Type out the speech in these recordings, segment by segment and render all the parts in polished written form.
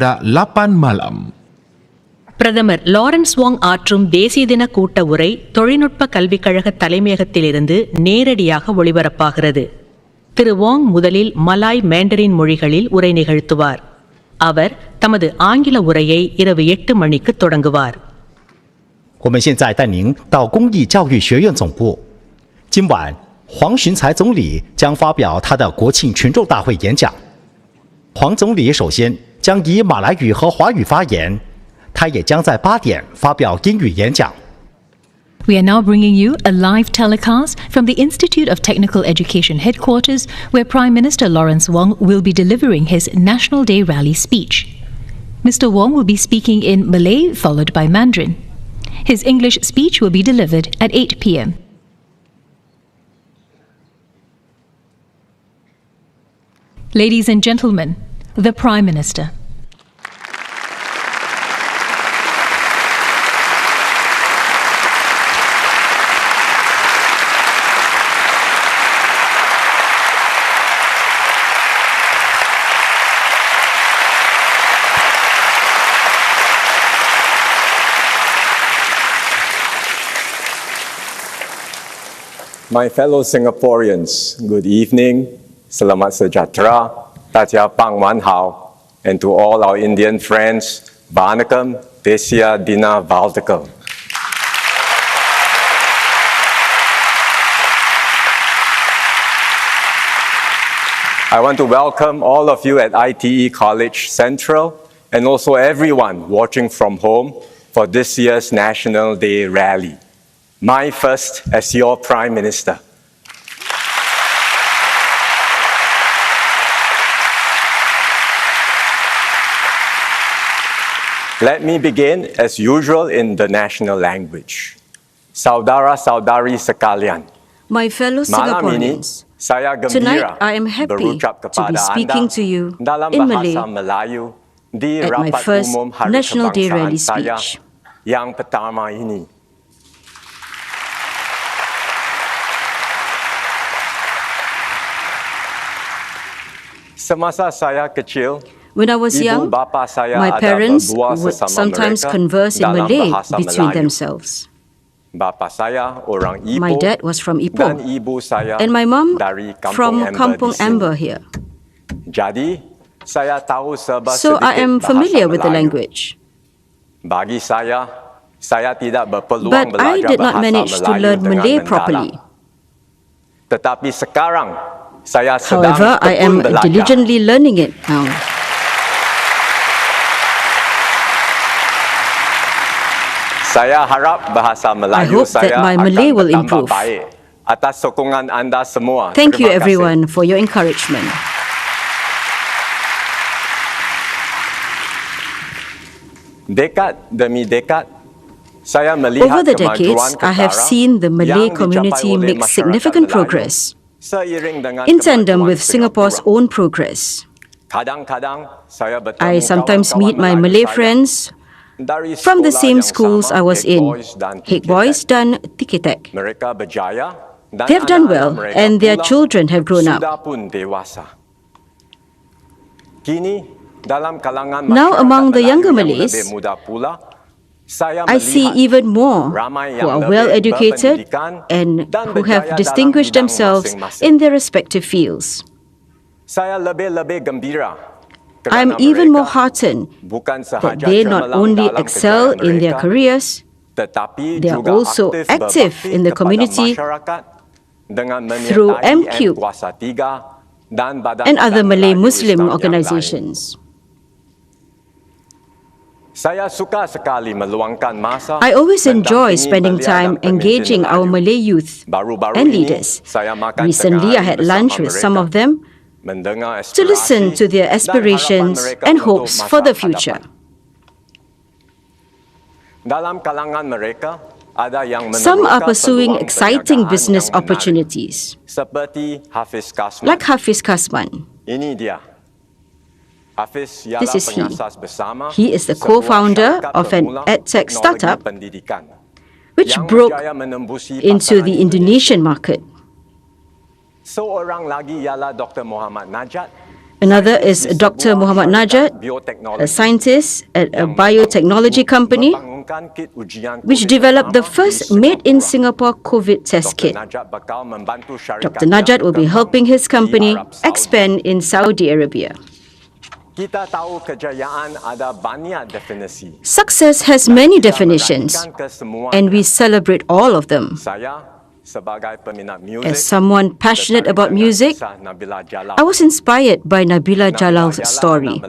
8 malam. பிரதமர் Lawrence வாங் ஆற்றும் தேசிய தின கூட்ட உரை தொழில்நுட்ப கல்விக் கழக தலைமையகத்திலிருந்து நேரடியாக ஒளிபரப்பாகிறது. திரு வாங் முதலில் மலாய் மேண்டரின் மொழிகளில் உரை நிகழ்த்துவார். அவர் தமது ஆங்கில உரையை இரவு 8 மணிக்கு தொடங்குவார். 我们现在带您到公益教育学院总部。今晚，黄循财总理将发表他的国庆群众大会演讲。黄总理首先将以马来语和华语发言，他也将在8点发表英语演讲。 We are now bringing you a live telecast from the Institute of Technical Education headquarters, where Prime Minister Lawrence Wong will be delivering his National Day rally speech. Mr. Wong will be speaking in Malay, followed by Mandarin. His English speech will be delivered at 8 p.m. Ladies and gentlemen, the Prime Minister. My fellow Singaporeans, good evening, Selamat Sejahtera, 大家傍晚好, and to all our Indian friends, Vanakkam, Desia Dina Valdekam. I want to welcome all of you at ITE College Central and also everyone watching from home for this year's National Day Rally. My first as your Prime Minister. Let me begin as usual in the national language. Saudara-saudari sekalian. My fellow Singaporeans, tonight I am happy to be speaking to you in Malay at my first National Day Rally speech. Yang pertama ini. Semasa saya kecil, when I was young, my parents would sometimes converse in Malay between themselves. My dad was from Ipoh, and my mom from Kampung Amber here. So I am familiar with the language. But I did not manage to learn Malay properly. However, I am diligently learning it now. I hope that my Malay will improve. Thank you everyone for your encouragement. Over the decades, I have seen the Malay community make significant progress in tandem with Singapore's own progress. I sometimes meet my Malay friends from the same schools I was in, Haig Boys dan Tiketek. They have done well and their children have grown up. Now among the younger Malays, I see even more who are well educated and who have distinguished themselves in their respective fields. I am even more heartened that they not only excel in their careers, they are also active in the community through MQ and other Malay Muslim organizations. I always enjoy spending time engaging our Malay youth and leaders. Recently, I had lunch with some of them to listen to their aspirations and hopes for the future. Some are pursuing exciting business opportunities, like Hafiz Kasman. This is he. He is the co-founder of an edtech startup which broke into the Indonesian market. Another is Dr. Muhammad Najat, a scientist at a biotechnology company, which developed the first made-in-Singapore COVID test kit. Dr. Najat will be helping his company expand in Saudi Arabia. Success has many definitions, and we celebrate all of them. As someone passionate about music, I was inspired by Nabila Jalal's story.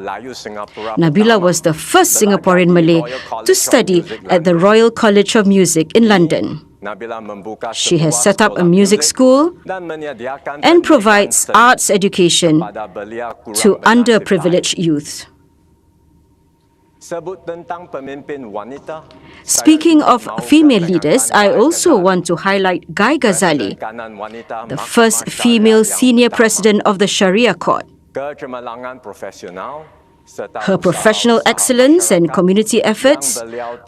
Nabila was the first Singaporean Malay to study at the Royal College of Music in London. She has set up a music school and provides arts education to underprivileged youth. Speaking of female leaders, I also want to highlight Guy Ghazali, the first female senior president of the Sharia Court. Her professional excellence and community efforts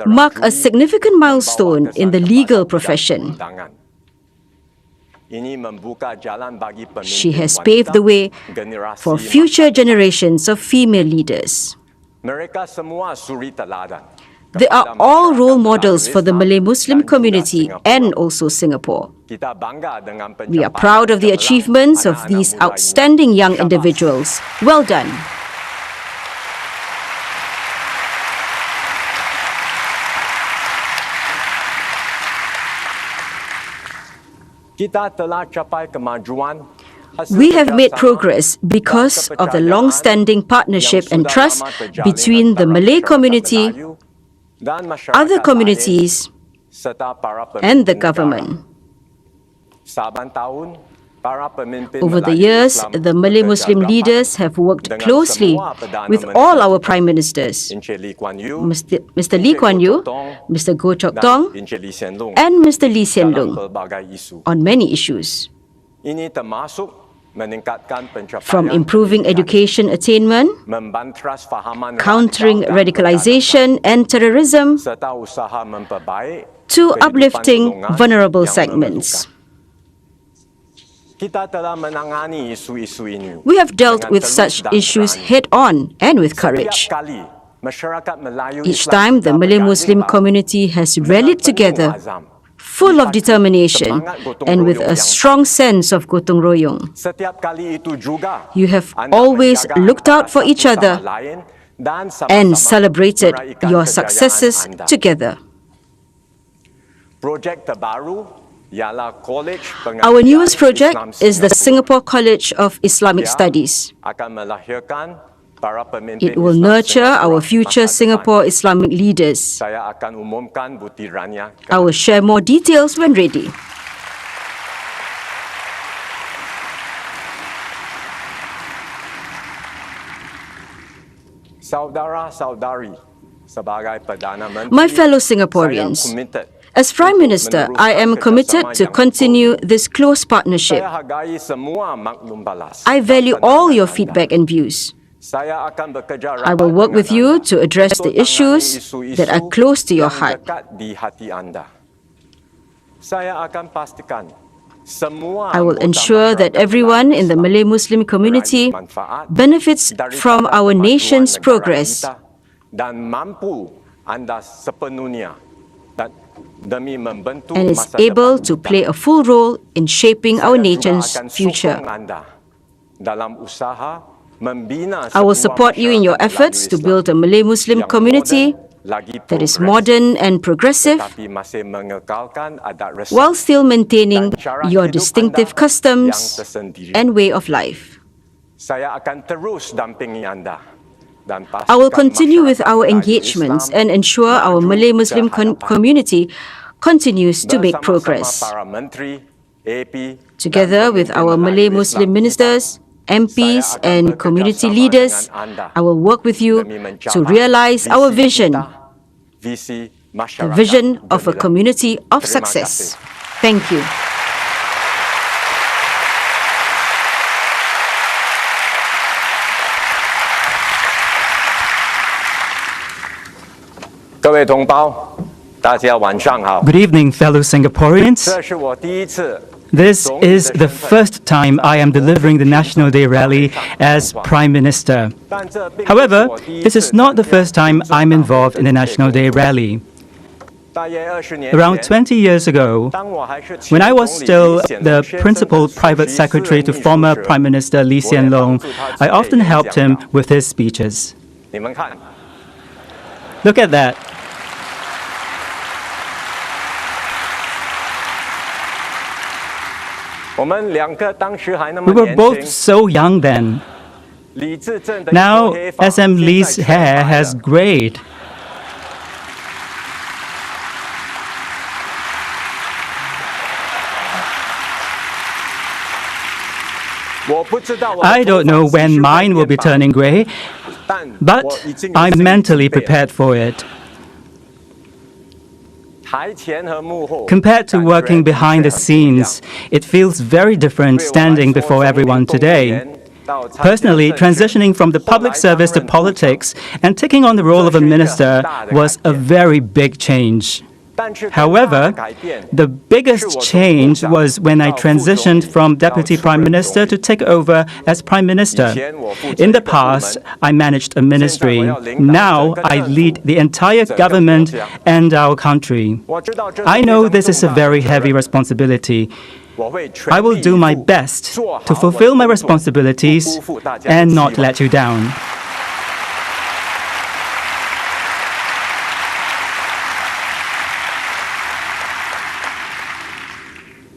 mark a significant milestone in the legal profession. She has paved the way for future generations of female leaders. They are all role models for the Malay Muslim community and also Singapore. We are proud of the achievements of these outstanding young individuals. Well done. We have made progress because of the long-standing partnership and trust between the Malay community, other communities, and the government. Over the years, the Malay Muslim leaders have worked closely with all our Prime Ministers, Mr. Lee Kuan Yew, Mr. Goh Chok Tong, and Mr. Lee Hsien Loong on many issues. From improving education attainment, countering radicalization and terrorism, to uplifting vulnerable segments. We have dealt with such issues head-on and with courage. Each time, the Malay Muslim community has rallied together, full of determination and with a strong sense of gotong royong. You have always looked out for each other and celebrated your successes together. Our newest project is the Singapore College of Islamic Studies. It will nurture our future Singapore Islamic leaders. I will share more details when ready. My fellow Singaporeans, as Prime Minister, I am committed to continue this close partnership. I value all your feedback and views. I will work with you to address the issues that are close to your heart. I will ensure that everyone in the Malay Muslim community benefits from our nation's progress and is able to play a full role in shaping our nation's future. I will support you in your efforts to build a Malay Muslim community that is modern and progressive while still maintaining your distinctive customs and way of life. I will continue with our engagements and ensure our Malay Muslim community continues to make progress. Together with our Malay Muslim ministers, MPs and community leaders, I will work with you to realize our vision, the vision of a community of success. Thank you. Good evening, fellow Singaporeans. This is the first time I am delivering the National Day rally as Prime Minister. However, this is not the first time I'm involved in the National Day rally. Around 20 years ago, when I was still the principal private secretary to former Prime Minister Lee Hsien Loong, I often helped him with his speeches. Look at that. We were both so young then. Now, SM Lee's hair has grayed. I don't know when mine will be turning gray, but I'm mentally prepared for it. Compared to working behind the scenes, it feels very different standing before everyone today. Personally, transitioning from the public service to politics and taking on the role of a minister was a very big change. However, the biggest change was when I transitioned from Deputy Prime Minister to take over as Prime Minister. In the past, I managed a ministry. Now, I lead the entire government and our country. I know this is a very heavy responsibility. I will do my best to fulfill my responsibilities and not let you down.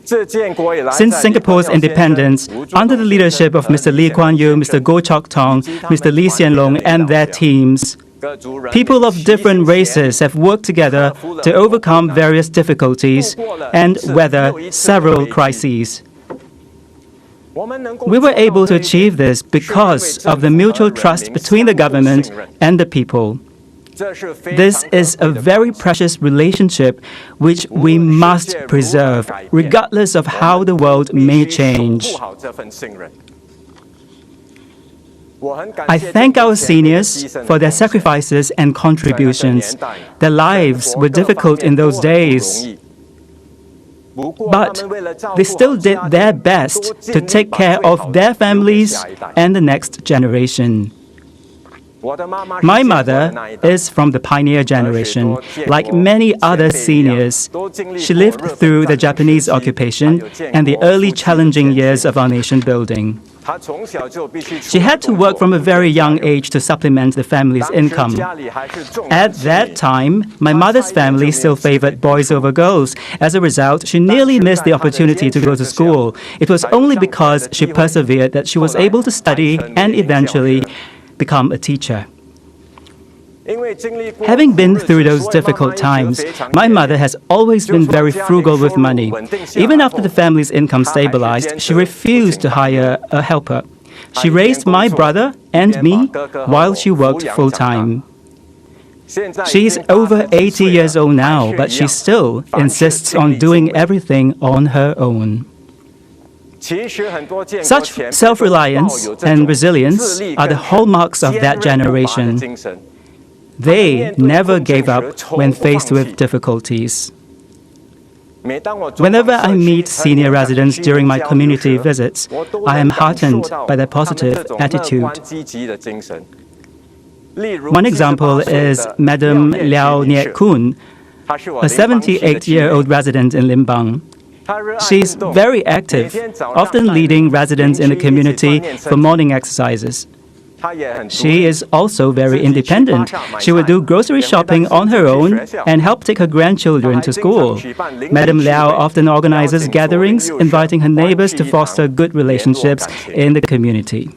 Since Singapore's independence, under the leadership of Mr. Lee Kuan Yew, Mr. Goh Chok Tong, Mr. Lee Hsien Loong and their teams, people of different races have worked together to overcome various difficulties and weather several crises. We were able to achieve this because of the mutual trust between the government and the people. This is a very precious relationship which we must preserve, regardless of how the world may change. I thank our seniors for their sacrifices and contributions. Their lives were difficult in those days, but they still did their best to take care of their families and the next generation. My mother is from the pioneer generation. Like many other seniors, she lived through the Japanese occupation and the early challenging years of our nation building. She had to work from a very young age to supplement the family's income. At that time, my mother's family still favored boys over girls. As a result, she nearly missed the opportunity to go to school. It was only because she persevered that she was able to study and eventually become a teacher. Having been through those difficult times, my mother has always been very frugal with money. Even after the family's income stabilized, she refused to hire a helper. She raised my brother and me while she worked full-time. She's over 80 years old now, but she still insists on doing everything on her own. Such self-reliance and resilience are the hallmarks of that generation. They never gave up when faced with difficulties. Whenever I meet senior residents during my community visits, I am heartened by their positive attitude. One example is Madam Liao Niet Kun, a 78-year-old resident in Limbang. She's very active, often leading residents in the community for morning exercises. She is also very independent. She will do grocery shopping on her own and help take her grandchildren to school. Madam Liao often organizes gatherings, inviting her neighbors to foster good relationships in the community.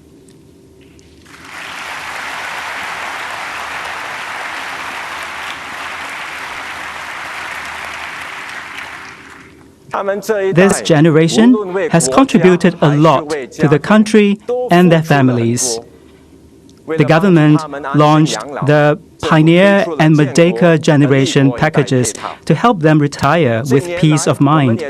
This generation has contributed a lot to the country and their families. The government launched the Pioneer and Merdeka generation packages to help them retire with peace of mind.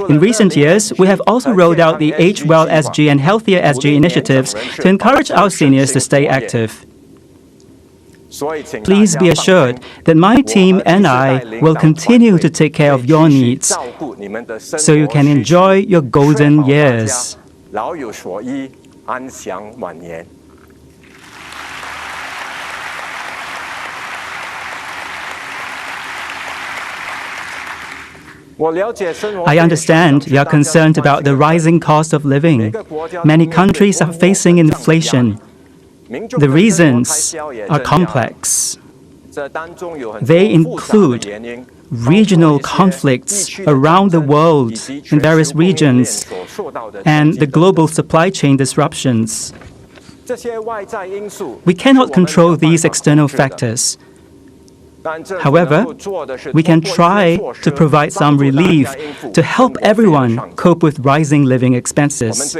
In recent years, we have also rolled out the Age Well SG and Healthier SG initiatives to encourage our seniors to stay active. Please be assured that my team and I will continue to take care of your needs so you can enjoy your golden years. 老有所依，安享晚年。I understand you are concerned about the rising cost of living. Many countries are facing inflation. The reasons are complex. They include regional conflicts around the world in various regions and the global supply chain disruptions. We cannot control these external factors. However, we can try to provide some relief to help everyone cope with rising living expenses.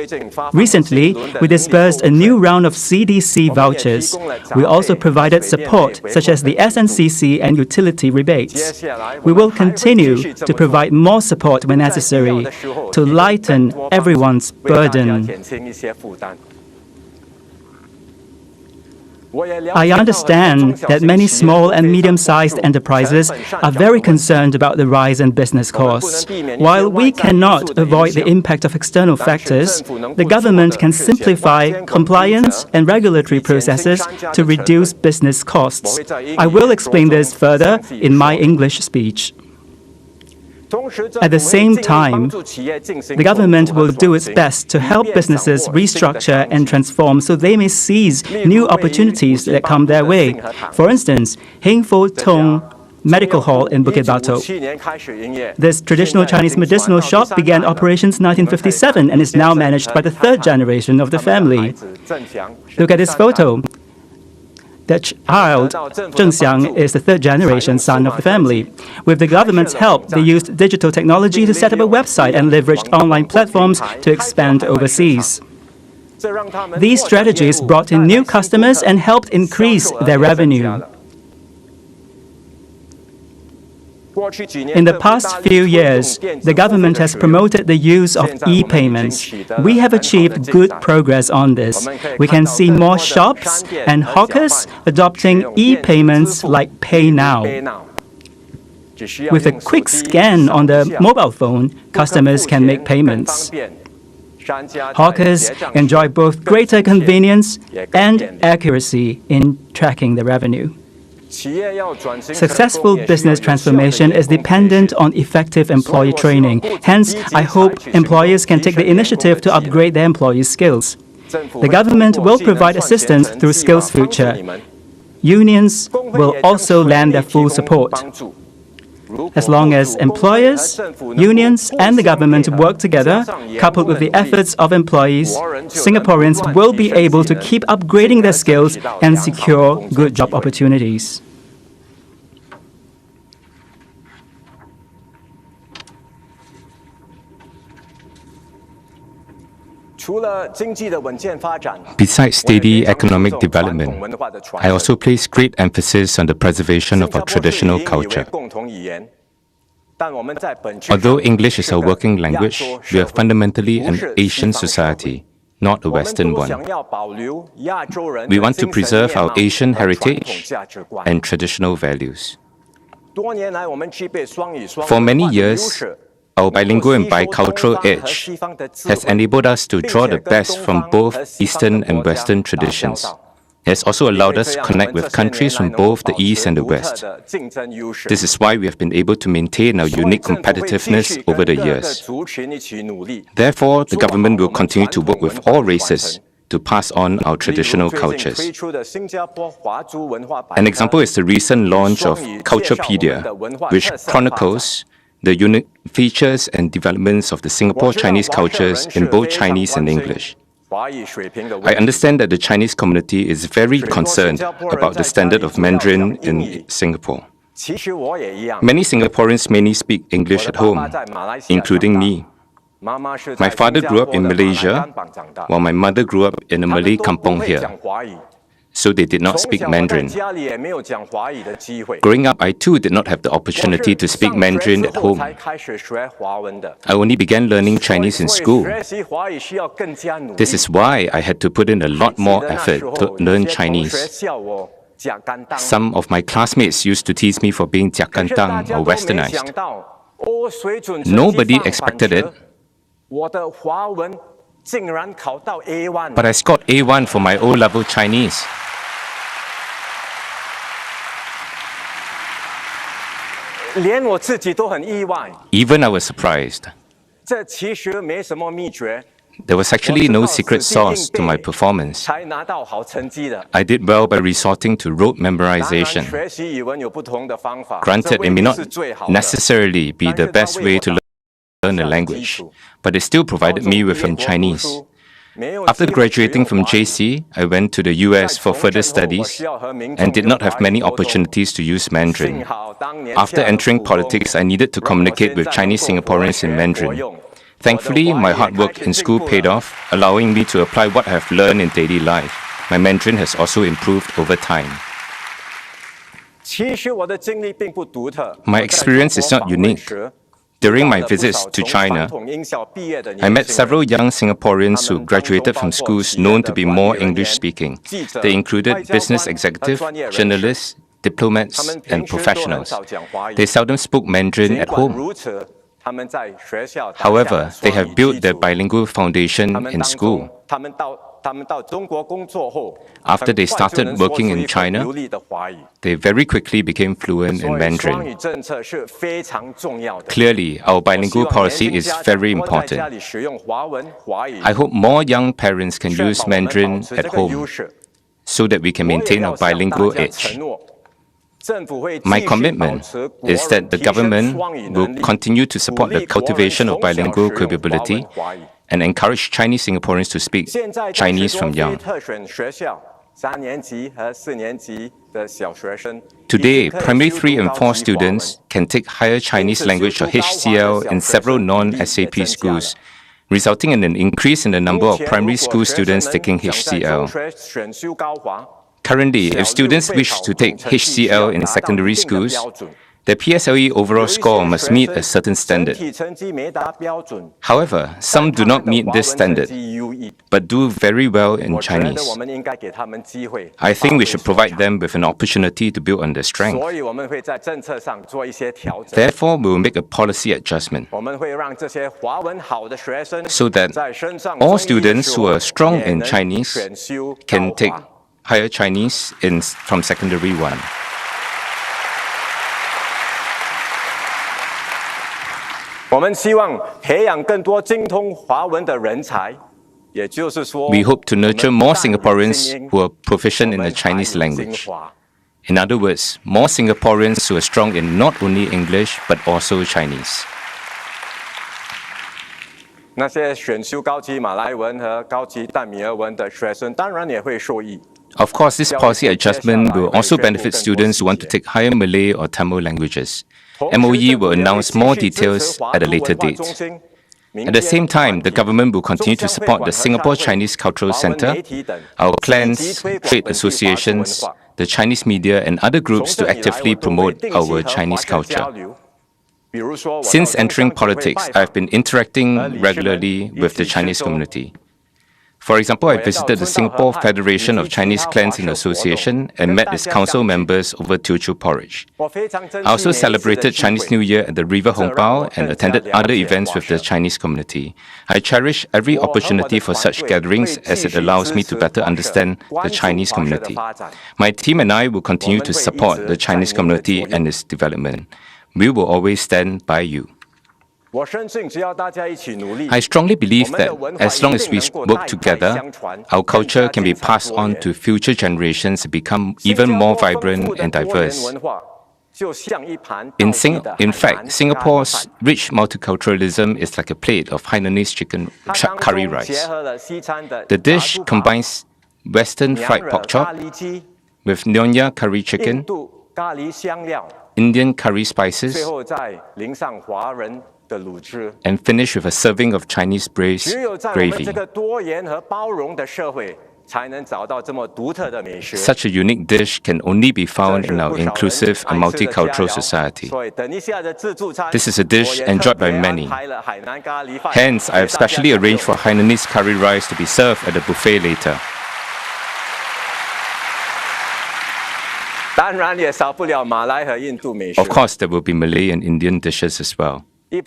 Recently, we disbursed a new round of CDC vouchers. We also provided support such as the SNCC and utility rebates. We will continue to provide more support when necessary to lighten everyone's burden. I understand that many small and medium-sized enterprises are very concerned about the rise in business costs. While we cannot avoid the impact of external factors, the government can simplify compliance and regulatory processes to reduce business costs. I will explain this further in my English speech. At the same time, the government will do its best to help businesses restructure and transform so they may seize new opportunities that come their way. For instance, Heng Fo Tong Medical Hall in Bukit Batok. This traditional Chinese medicinal shop began operations in 1957 and is now managed by the third generation of the family. Look at this photo. The child, Zheng Xiang, is the third-generation son of the family. With the government's help, they used digital technology to set up a website and leveraged online platforms to expand overseas. These strategies brought in new customers and helped increase their revenue. In the past few years, the government has promoted the use of e-payments. We have achieved good progress on this. We can see more shops and hawkers adopting e-payments like Pay Now. With a quick scan on the mobile phone, customers can make payments. Hawkers enjoy both greater convenience and accuracy in tracking the revenue. Successful business transformation is dependent on effective employee training. Hence, I hope employers can take the initiative to upgrade their employees' skills. The government will provide assistance through Skills Future. Unions will also lend their full support. As long as employers, unions, and the government work together, coupled with the efforts of employees, Singaporeans will be able to keep upgrading their skills and secure good job opportunities. Besides steady economic development, I also place great emphasis on the preservation of our traditional culture. Although English is our working language, we are fundamentally an Asian society, not a Western one. We want to preserve our Asian heritage and traditional values. For many years, our bilingual and bicultural edge has enabled us to draw the best from both Eastern and Western traditions. It has also allowed us to connect with countries from both the East and the West. This is why we have been able to maintain our unique competitiveness over the years. Therefore, the government will continue to work with all races to pass on our traditional cultures. An example is the recent launch of Culturepedia, which chronicles the unique features and developments of the Singapore Chinese cultures in both Chinese and English. I understand that the Chinese community is very concerned about the standard of Mandarin in Singapore. Many Singaporeans mainly speak English at home, including me. My father grew up in Malaysia, while my mother grew up in a Malay kampong here, so they did not speak Mandarin. Growing up, I too did not have the opportunity to speak Mandarin at home. I only began learning Chinese in school. This is why I had to put in a lot more effort to learn Chinese. Some of my classmates used to tease me for being jiakantang or westernized. Nobody expected it, but I scored A1 for my O-level Chinese. Even I was surprised. There was actually no secret sauce to my performance. I did well by resorting to rote memorization. Granted, it may not necessarily be the best way to learn a language, but it still provided me with some Chinese. After graduating from JC, I went to the US for further studies and did not have many opportunities to use Mandarin. After entering politics, I needed to communicate with Chinese Singaporeans in Mandarin. Thankfully, my hard work in school paid off, allowing me to apply what I have learned in daily life. My Mandarin has also improved over time. My experience is not unique. During my visits to China, I met several young Singaporeans who graduated from schools known to be more English-speaking. They included business executives, journalists, diplomats, and professionals. They seldom spoke Mandarin at home. However, they have built their bilingual foundation in school. After they started working in China, they very quickly became fluent in Mandarin. Clearly, our bilingual policy is very important. I hope more young parents can use Mandarin at home so that we can maintain our bilingual edge. My commitment is that the government will continue to support the cultivation of bilingual capability and encourage Chinese Singaporeans to speak Chinese from young. Today, primary 3 and 4 students can take higher Chinese language or HCL in several non-SAP schools, resulting in an increase in the number of primary school students taking HCL. Currently, if students wish to take HCL in secondary schools, their PSLE overall score must meet a certain standard. However, some do not meet this standard, but do very well in Chinese. I think we should provide them with an opportunity to build on their strength. Therefore, we will make a policy adjustment so that all students who are strong in Chinese can take higher Chinese from secondary 1. We hope to nurture more Singaporeans who are proficient in the Chinese language. In other words, more Singaporeans who are strong in not only English but also Chinese. Of course, this policy adjustment will also benefit students who want to take higher Malay or Tamil languages. MOE will announce more details at a later date. At the same time, the government will continue to support the Singapore Chinese Cultural Centre, our clans, trade associations, the Chinese media and other groups to actively promote our Chinese culture. Since entering politics, I have been interacting regularly with the Chinese community. For example, I visited the Singapore Federation of Chinese Clans and Association and met its council members over Teochew porridge. I also celebrated Chinese New Year at the River Hongbao and attended other events with the Chinese community. I cherish every opportunity for such gatherings as it allows me to better understand the Chinese community. My team and I will continue to support the Chinese community and its development. We will always stand by you. I strongly believe that as long as we work together, our culture can be passed on to future generations and become even more vibrant and diverse. In fact, Singapore's rich multiculturalism is like a plate of Hainanese chicken curry rice. The dish combines Western fried pork chop with Nyonya curry chicken, Indian curry spices, and finish with a serving of Chinese braised gravy. Such a unique dish can only be found in our inclusive and multicultural society. This is a dish enjoyed by many. Hence, I have specially arranged for Hainanese curry rice to be served at the buffet later. Of course, there will be Malay and Indian dishes as well. The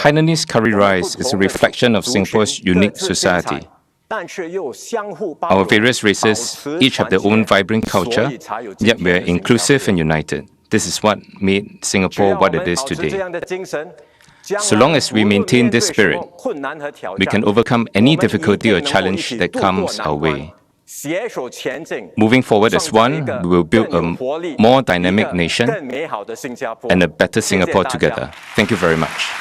Hainanese curry rice is a reflection of Singapore's unique society. Our various races each have their own vibrant culture, yet we are inclusive and united. This is what made Singapore what it is today. So long as we maintain this spirit, we can overcome any difficulty or challenge that comes our way. Moving forward as one, we will build a more dynamic nation and a better Singapore together. Thank you very much.